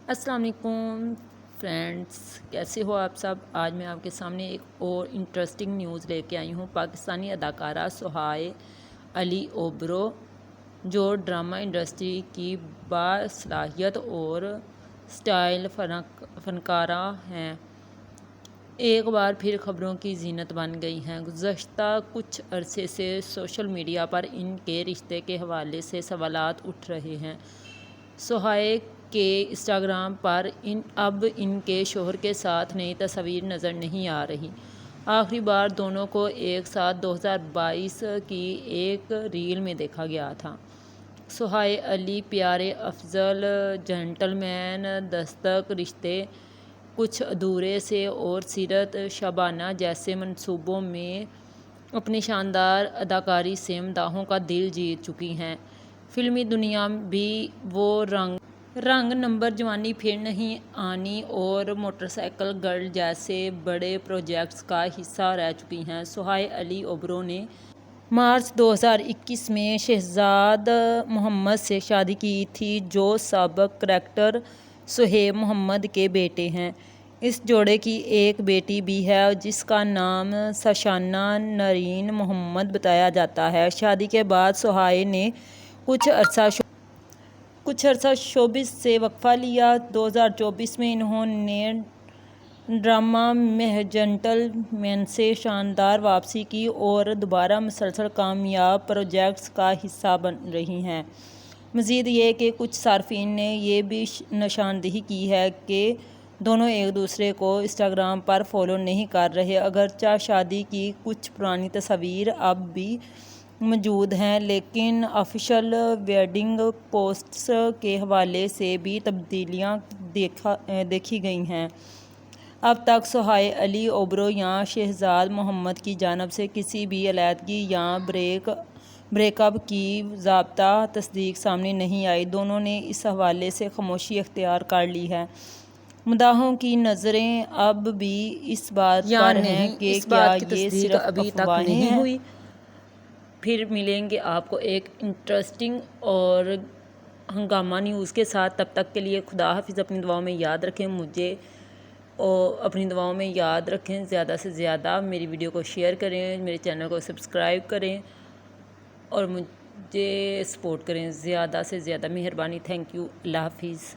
السلام علیکم فرینڈس، کیسے ہو آپ سب؟ آج میں آپ کے سامنے ایک اور انٹرسٹنگ نیوز لے کے آئی ہوں۔ پاکستانی اداکارہ سہیل علی اوبرو، جو ڈرامہ انڈسٹری کی باصلاحیت اور سٹائل فنکارہ ہیں، ایک بار پھر خبروں کی زینت بن گئی ہیں۔ گزشتہ کچھ عرصے سے سوشل میڈیا پر ان کے رشتے کے حوالے سے سوالات اٹھ رہے ہیں۔ سہیل کے انسٹاگرام پر اب ان کے شوہر کے ساتھ نئی تصاویر نظر نہیں آ رہی۔ آخری بار دونوں کو ایک ساتھ 2022 کی ایک ریل میں دیکھا گیا تھا۔ سہیل علی پیارے افضل، جنٹل مین، دستک، رشتے کچھ ادھورے سے اور سیرت شبانہ جیسے منصوبوں میں اپنی شاندار اداکاری سے مداحوں کا دل جیت چکی ہیں۔ فلمی دنیا بھی وہ رنگ نمبر جوانی پھر نہیں آنی اور موٹرسائیکل گرل جیسے بڑے پروجیکٹس کا حصہ رہ چکی ہیں۔ سہیل علی اوبرو نے مارچ 2021 میں شہزاد محمد سے شادی کی تھی، جو سابق کرکٹر شعیب محمد کے بیٹے ہیں۔ اس جوڑے کی ایک بیٹی بھی ہے جس کا نام سشانہ نرین محمد بتایا جاتا ہے۔ شادی کے بعد سہیل نے کچھ عرصہ شوبز سے وقفہ لیا۔ 2024 میں انہوں نے ڈرامہ جنٹل مین سے شاندار واپسی کی اور دوبارہ مسلسل کامیاب پروجیکٹس کا حصہ بن رہی ہیں۔ مزید یہ کہ کچھ صارفین نے یہ بھی نشاندہی کی ہے کہ دونوں ایک دوسرے کو انسٹاگرام پر فالو نہیں کر رہے۔ اگرچہ شادی کی کچھ پرانی تصاویر اب بھی موجود ہیں، لیکن آفیشیل ویڈنگ پوسٹس کے حوالے سے بھی تبدیلیاں دیکھی گئی ہیں۔ اب تک سہیل علی اوبرو یا شہزاد محمد کی جانب سے کسی بھی علیحدگی یا بریک اپ کی باضابطہ تصدیق سامنے نہیں آئی۔ دونوں نے اس حوالے سے خاموشی اختیار کر لی ہے۔ مداحوں کی نظریں اب بھی اس بات پر ہیں کہ کیا یہ صرف افواہیں ہیں۔ پھر ملیں گے آپ کو ایک انٹرسٹنگ اور ہنگامہ نیوز کے ساتھ۔ تب تک کے لیے خدا حافظ۔ اپنی دعاؤں میں یاد رکھیں مجھے، اور اپنی دعاؤں میں یاد رکھیں، زیادہ سے زیادہ میری ویڈیو کو شیئر کریں، میرے چینل کو سبسکرائب کریں اور مجھے سپورٹ کریں زیادہ سے زیادہ۔ مہربانی، تھینک یو، اللہ حافظ۔